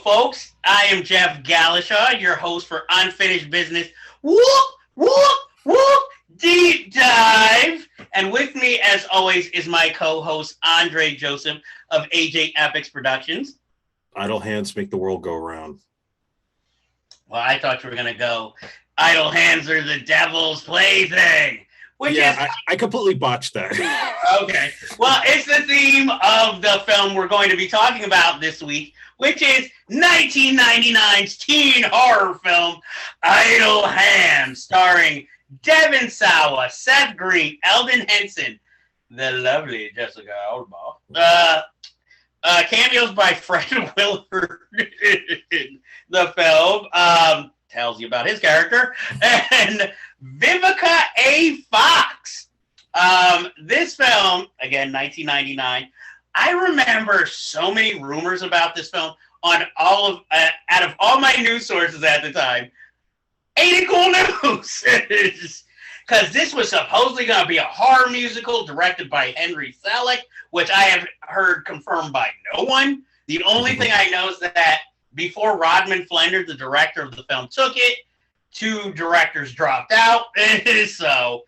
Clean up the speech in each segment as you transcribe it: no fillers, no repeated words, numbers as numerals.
folks. I am Jeff Galashaw, your host for Unfinished Business. Whoop, whoop, whoop, deep dive. And with me, as always, is my co-host, Andre Joseph of AJ Epics Productions. Idle hands make the world go round. Well, I thought you were going to go, idle hands are the devil's plaything. I completely botched that. Okay. Well, it's the theme of the film we're going to be talking about this week, which is 1999's teen horror film, Idle Hands, starring Devon Sawa, Seth Green, Eldon Henson, the lovely Jessica Alba. Cameos by Fred Willard in the film. Tells you about his character. And Vivica A. Fox. This film, again, 1999. I remember so many rumors about this film on out of all my news sources at the time. Ain't it cool news? Because this was supposedly going to be a horror musical directed by Henry Selick, which I have heard confirmed by no one. The only thing I know is that before Rodman Flender, the director of the film, took it, 2 directors dropped out. So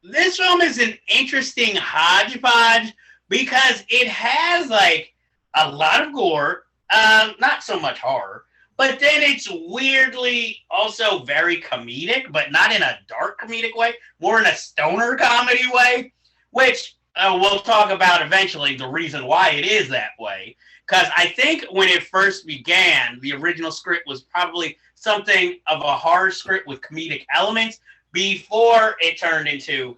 this film is an interesting hodgepodge because it has like a lot of gore, not so much horror, but then it's weirdly also very comedic, but not in a dark comedic way, more in a stoner comedy way, which we'll talk about eventually the reason why it is that way. Because I think when it first began, the original script was probably something of a horror script with comedic elements before it turned into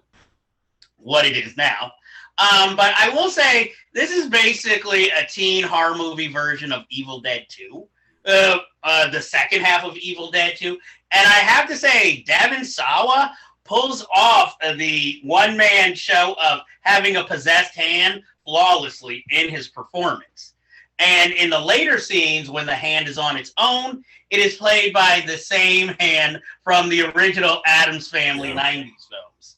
what it is now. But I will say this is basically a teen horror movie version of Evil Dead 2. The second half of Evil Dead 2. And I have to say, Devon Sawa pulls off the one-man show of having a possessed hand flawlessly in his performance. And in the later scenes, when the hand is on its own, it is played by the same hand from the original Addams Family 90s films.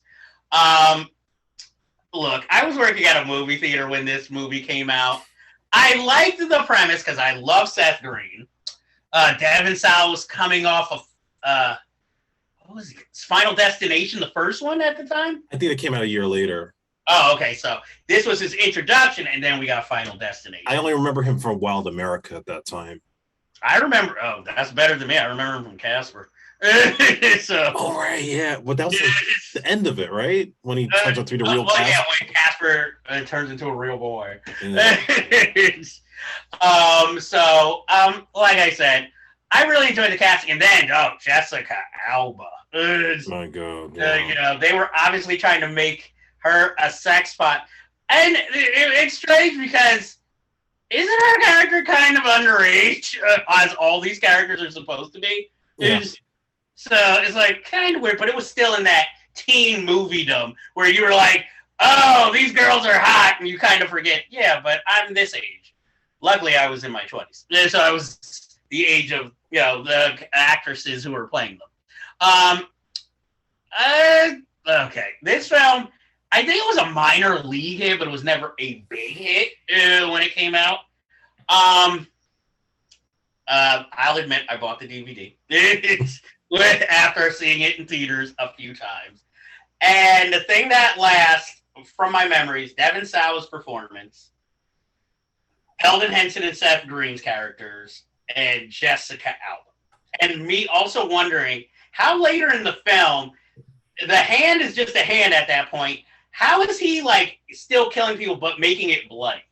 Look, I was working at a movie theater when this movie came out. I liked the premise because I love Seth Green. Devon Sawa was coming off of, what was it? Final Destination, the first one at the time? I think it came out a year later. Oh, okay. So this was his introduction, and then we got Final Destination. I only remember him from Wild America at that time. I remember. Oh, that's better than me. I remember him from Casper. So, oh, right. Yeah. Well, that was the end of it, right? When he turns out to be the real Casper. Yeah, when Casper turns into a real boy. Yeah. Like I said, I really enjoyed the casting. And then, Jessica Alba. My God. Yeah. They were obviously trying to make her a sex pot. And it's strange because isn't her character kind of underage, as all these characters are supposed to be? Yeah. So it's like kind of weird, but it was still in that teen moviedom where you were like, oh, these girls are hot, and you kind of forget, yeah, but I'm this age. Luckily, I was in my 20s. So I was the age of, the actresses who were playing them. Okay, this film, I think it was a minor league hit, but it was never a big hit when it came out. I'll admit I bought the DVD after seeing it in theaters a few times. And the thing that lasts from my memories, Devon Sawa's performance, Eldon Henson and Seth Green's characters, and Jessica Alba. And me also wondering how later in the film, the hand is just a hand at that point. How is he like still killing people but making it bloody?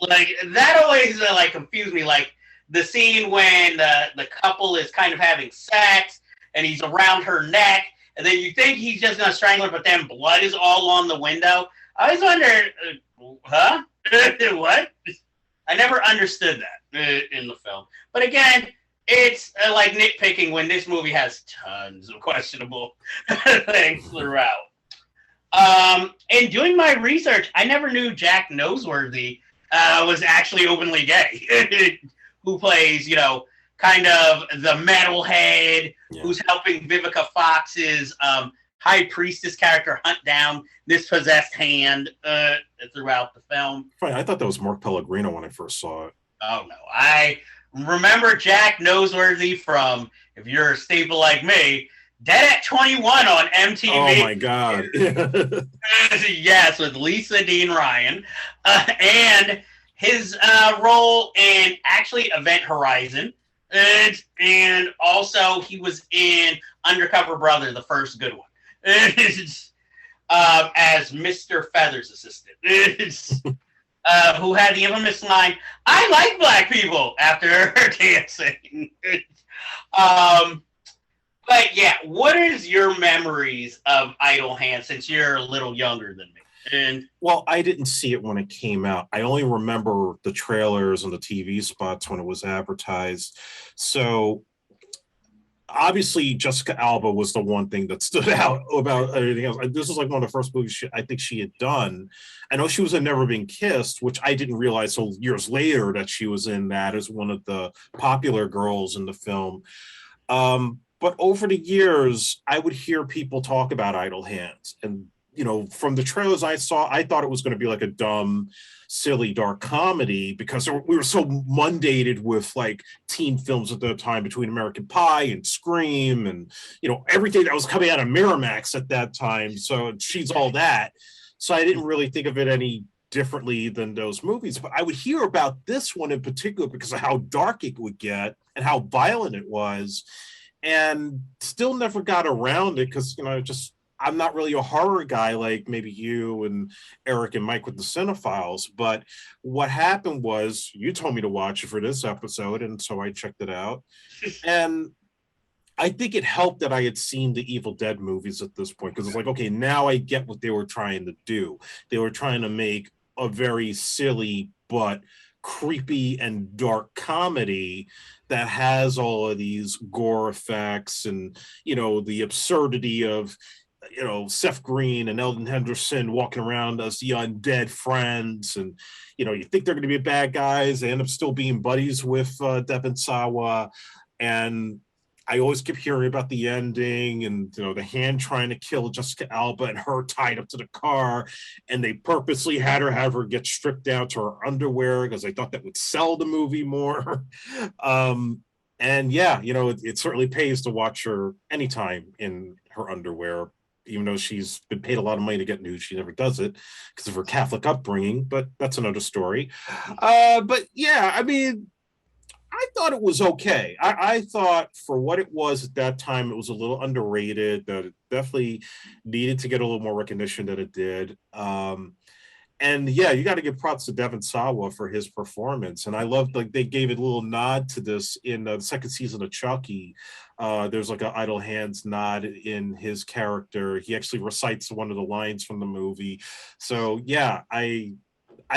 Like that always confused me. Like the scene when the couple is kind of having sex and he's around her neck, and then you think he's just gonna strangle her, but then blood is all on the window. I always wondered, huh? What? I never understood that in the film. But again, it's like nitpicking when this movie has tons of questionable things throughout. In doing my research, I never knew Jack Noseworthy was actually openly gay, who plays, kind of the metalhead who's helping Vivica Fox's high priestess character hunt down this possessed hand throughout the film. Right, I thought that was Mark Pellegrino when I first saw it. Oh no, I remember Jack Noseworthy from, if you're a staple like me, Dead at 21 on MTV. Oh my God. Yes, with Lisa Dean Ryan. And his role in actually Event Horizon. And also he was in Undercover Brother, the first good one. As Mr. Feather's assistant. Who had the infamous line, "I like black people," after dancing. But yeah, what is your memories of Idle Hands since you're a little younger than me? And well, I didn't see it when it came out. I only remember the trailers and the TV spots when it was advertised. So obviously Jessica Alba was the one thing that stood out about everything else. This is like one of the first movies I think she had done. I know she was in Never Been Kissed, which I didn't realize till years later that she was in that as one of the popular girls in the film. But over the years, I would hear people talk about Idle Hands. And, from the trailers I saw, I thought it was going to be like a dumb, silly, dark comedy because we were so mundated with like teen films at the time between American Pie and Scream and, everything that was coming out of Miramax at that time. So she's all that. So I didn't really think of it any differently than those movies. But I would hear about this one in particular because of how dark it would get and how violent it was. And still never got around it because, I'm not really a horror guy like maybe you and Eric and Mike with the Cinephiles. But what happened was you told me to watch it for this episode. And so I checked it out. And I think it helped that I had seen the Evil Dead movies at this point because it's like, okay, now I get what they were trying to do. They were trying to make a very silly but creepy and dark comedy that has all of these gore effects and the absurdity of Seth Green and Eldon Henderson walking around as the undead friends, and you think they're going to be bad guys, they end up still being buddies with Devon Sawa. And I always kept hearing about the ending and the hand trying to kill Jessica Alba and her tied up to the car, and they purposely had her have her get stripped down to her underwear because they thought that would sell the movie more. And yeah, it certainly pays to watch her anytime in her underwear, even though she's been paid a lot of money to get nude. She never does it because of her Catholic upbringing, but that's another story. But yeah, I mean, I thought it was okay. I thought for what it was at that time, it was a little underrated, that it definitely needed to get a little more recognition than it did. And yeah, you got to give props to Devon Sawa for his performance. And I loved, like, they gave a little nod to this in the second season of Chucky. There's like an Idle Hands nod in his character. He actually recites one of the lines from the movie. So yeah, I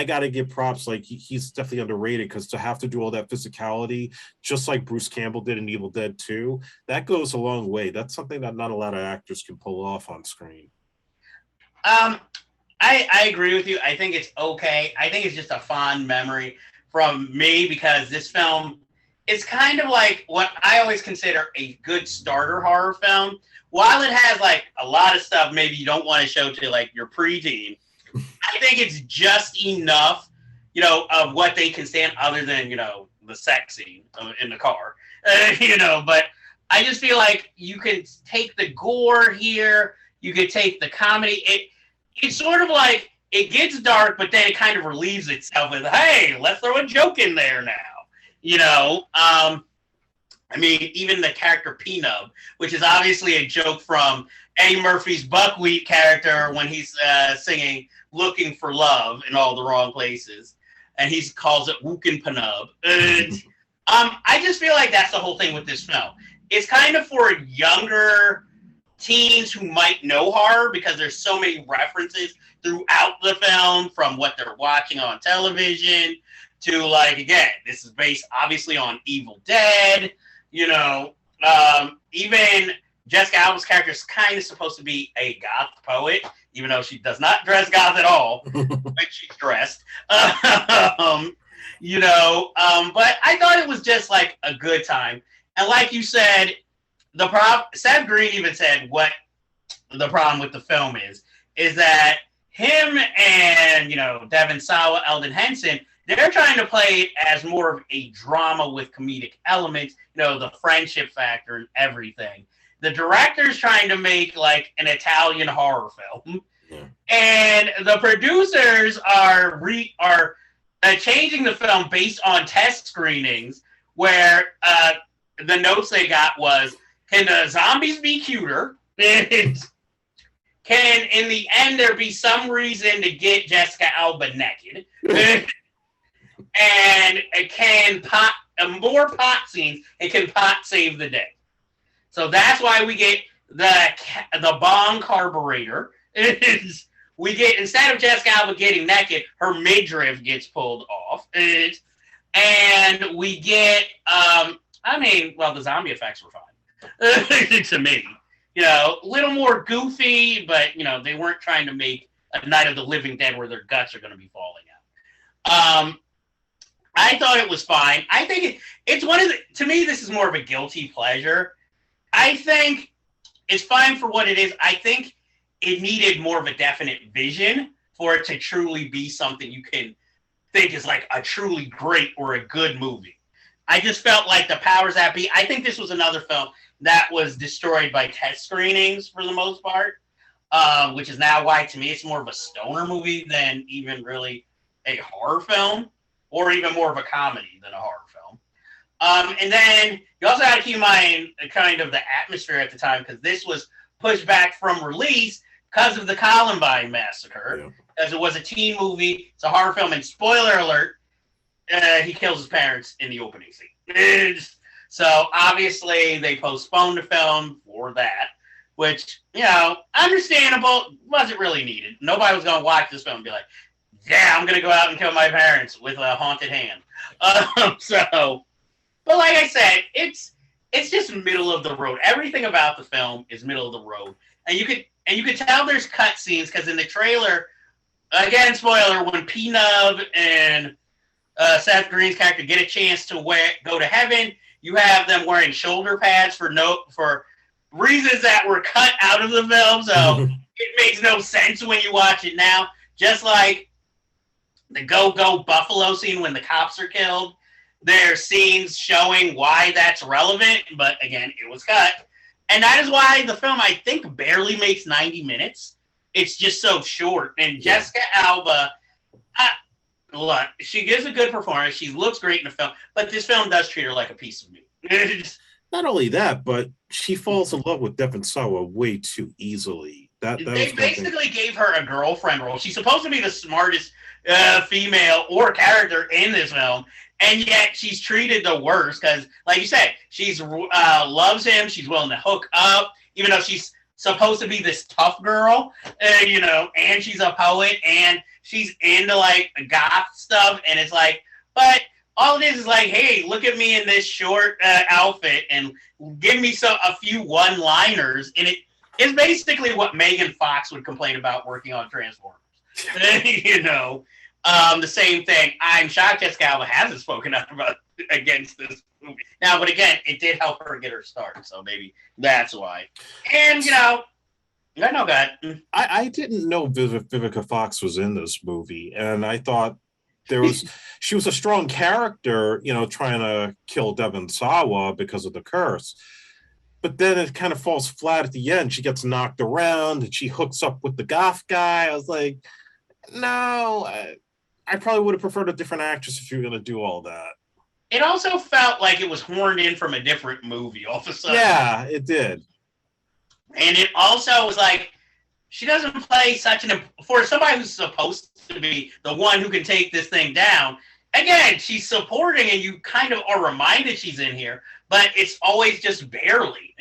got to give props. Like, he's definitely underrated because to have to do all that physicality, just like Bruce Campbell did in Evil Dead 2, that goes a long way. That's something that not a lot of actors can pull off on screen. I agree with you. I think it's okay. I think it's just a fond memory from me because this film is kind of like what I always consider a good starter horror film. While it has like a lot of stuff maybe you don't want to show to like your preteen, I think it's just enough, of what they can stand other than, the sex scene in the car, but I just feel like you could take the gore here. You could take the comedy. It's sort of like it gets dark, but then it kind of relieves itself with, hey, let's throw a joke in there now. I mean, even the character P-Nub, which is obviously a joke from Eddie Murphy's Buckwheat character when he's singing Looking for Love in all the wrong places. And he calls it Wookin' Panub. I just feel like that's the whole thing with this film. It's kind of for younger teens who might know horror because there's so many references throughout the film from what they're watching on television to, like, again, this is based obviously on Evil Dead, even Jessica Alba's character is kind of supposed to be a goth poet, even though she does not dress goth at all when she's dressed. But I thought it was just like a good time. And like you said, Seth Green even said what the problem with the film is that him and, Devon Sawa, Eldon Henson, they're trying to play it as more of a drama with comedic elements, the friendship factor and everything. The director's trying to make like an Italian horror film, and the producers are changing the film based on test screenings where the notes they got was, can the zombies be cuter? Can, in the end, there be some reason to get Jessica Alba naked? And can more pot scenes, and can pot save the day? So that's why we get the bong carburetor. We get, instead of Jessica Alba getting naked, her midriff gets pulled off. And we get, the zombie effects were fine. To me. A little more goofy, but, they weren't trying to make a Night of the Living Dead where their guts are going to be falling out. I thought it was fine. I think it's to me, this is more of a guilty pleasure. I think it's fine for what it is. I think it needed more of a definite vision for it to truly be something you can think is like a truly great or a good movie. I just felt like the powers that be, I think this was another film that was destroyed by test screenings for the most part, which is now why, to me, it's more of a stoner movie than even really a horror film, or even more of a comedy than a horror film. And then you also have to keep in mind kind of the atmosphere at the time, because this was pushed back from release because of the Columbine massacre, because it was a teen movie, it's a horror film, and spoiler alert, he kills his parents in the opening scene. So obviously they postponed the film for that, which, understandable, wasn't really needed. Nobody was going to watch this film and be like, yeah, I'm going to go out and kill my parents with a haunted hand. But like I said, it's just middle of the road. Everything about the film is middle of the road. And you could tell there's cut scenes, because in the trailer, again, spoiler, when P-Nub and Seth Green's character get a chance to go to heaven, you have them wearing shoulder pads for reasons that were cut out of the film, so it makes no sense when you watch it now. Just like the Go Buffalo scene when the cops are killed, there's scenes showing why that's relevant, but again, it was cut. And that is why the film, I think, barely makes 90 minutes. It's just so short. And Jessica Alba, look, she gives a good performance. She looks great in the film, but this film does treat her like a piece of meat. Not only that, but she falls in love with Devon Sawa way too easily. They basically gave her a girlfriend role. She's supposed to be the smartest female or character in this film, and yet she's treated the worst because, like you said, she's loves him. She's willing to hook up, even though she's supposed to be this tough girl, and she's a poet, and she's into like goth stuff, and it's like, but all it is like, hey, look at me in this short outfit, and give me a few one-liners, and it is basically what Megan Fox would complain about working on Transformers. The same thing. I'm shocked Jessica Alba hasn't spoken up against this movie. Now, but again, it did help her get her start, so maybe that's why. And, I know that. I didn't know Vivica Fox was in this movie, and I thought she was a strong character, trying to kill Devon Sawa because of the curse. But then it kind of falls flat at the end. She gets knocked around, and she hooks up with the goth guy. I was like, no, I probably would have preferred a different actress if you were going to do all that. It also felt like it was horned in from a different movie all of a sudden. Yeah, it did. And it also was like, she doesn't play for somebody who's supposed to be the one who can take this thing down. Again, she's supporting, and you kind of are reminded she's in here, but it's always just barely,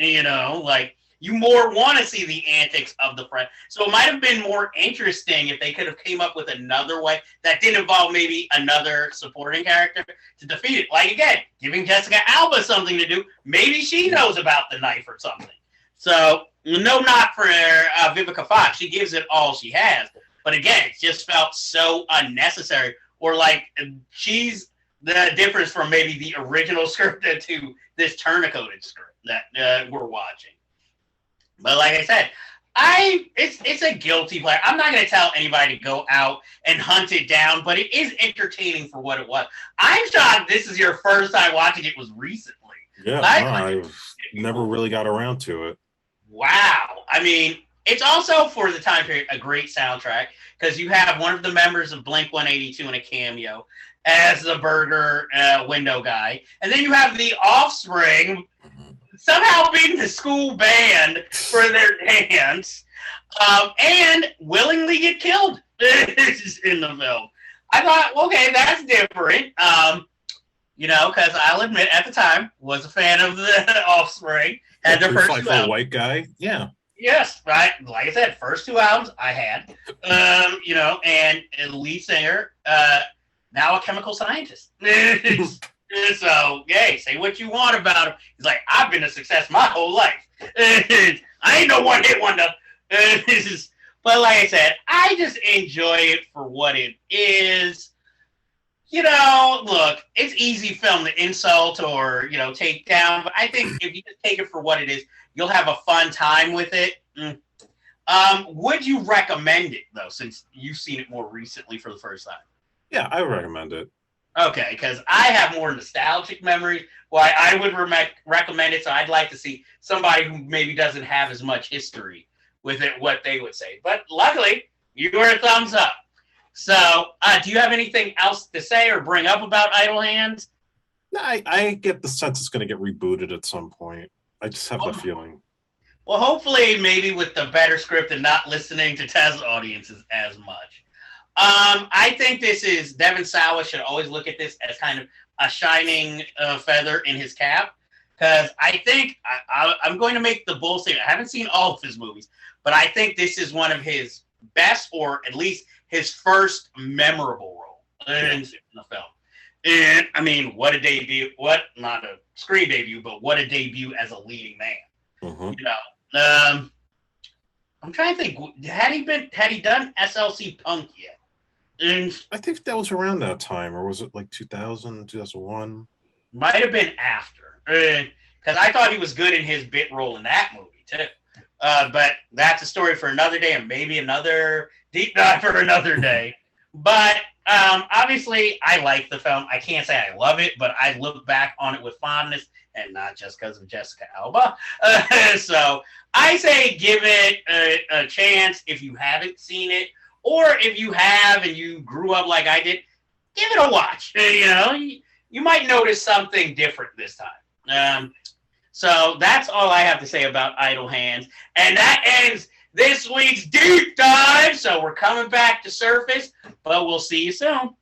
like you more want to see the antics of the friend. So it might have been more interesting if they could have came up with another way that didn't involve maybe another supporting character to defeat it. Like, again, giving Jessica Alba something to do. Maybe she knows about the knife or something. So, no knock for Vivica Fox. She gives it all she has. But again, it just felt so unnecessary. Or like, she's the difference from maybe the original script to this turn-coded script that we're watching. But like I said, It's a guilty pleasure. I'm not going to tell anybody to go out and hunt it down, but it is entertaining for what it was. I'm shocked this is your first time watching it was recently. Yeah, I've never really got around to it. Wow. I mean, it's also for the time period a great soundtrack because you have one of the members of Blink 182 in a cameo as the burger window guy, and then you have the Offspring somehow being the school band for their dance, and willingly get killed in the film. I thought, okay, that's different. Because I'll admit at the time was a fan of the Offspring. Had their first two albums. White guy, yeah. Yes, right. Like I said, first two albums I had. And lead singer, now a chemical scientist. So, yay, say what you want about him. He's like, I've been a success my whole life. I ain't no one-hit wonder. But like I said, I just enjoy it for what it is. Look, it's easy film to insult or, take down. But I think if you just take it for what it is, you'll have a fun time with it. Would you recommend it, though, since you've seen it more recently for the first time? Yeah, I recommend it. Okay, because I have more nostalgic memories why I would recommend it, so I'd like to see somebody who maybe doesn't have as much history with it, what they would say. But luckily, you were a thumbs up. So, do you have anything else to say or bring up about Idle Hands? No, I get the sense it's going to get rebooted at some point. I just have that feeling. Well, hopefully, maybe with the better script and not listening to test audiences as much. I think Devin Sawa should always look at this as kind of a shining feather in his cap. Because I think, I'm going to make the bold statement, I haven't seen all of his movies, but I think this is one of his best, or at least his first memorable role in the film. And, I mean, what a debut. Not a screen debut, but what a debut as a leading man. Mm-hmm. I'm trying to think, had he done SLC Punk yet? I think that was around that time, or was it like 2000, 2001? Might have been after. Because I thought he was good in his bit role in that movie, too. But that's a story for another day, and maybe another deep dive for another day. But obviously, I like the film. I can't say I love it, but I look back on it with fondness, and not just because of Jessica Alba. So I say give it a chance if you haven't seen it. Or if you have and you grew up like I did, give it a watch. You might notice something different this time. So that's all I have to say about Idle Hands. And that ends this week's deep dive. So we're coming back to surface, but we'll see you soon.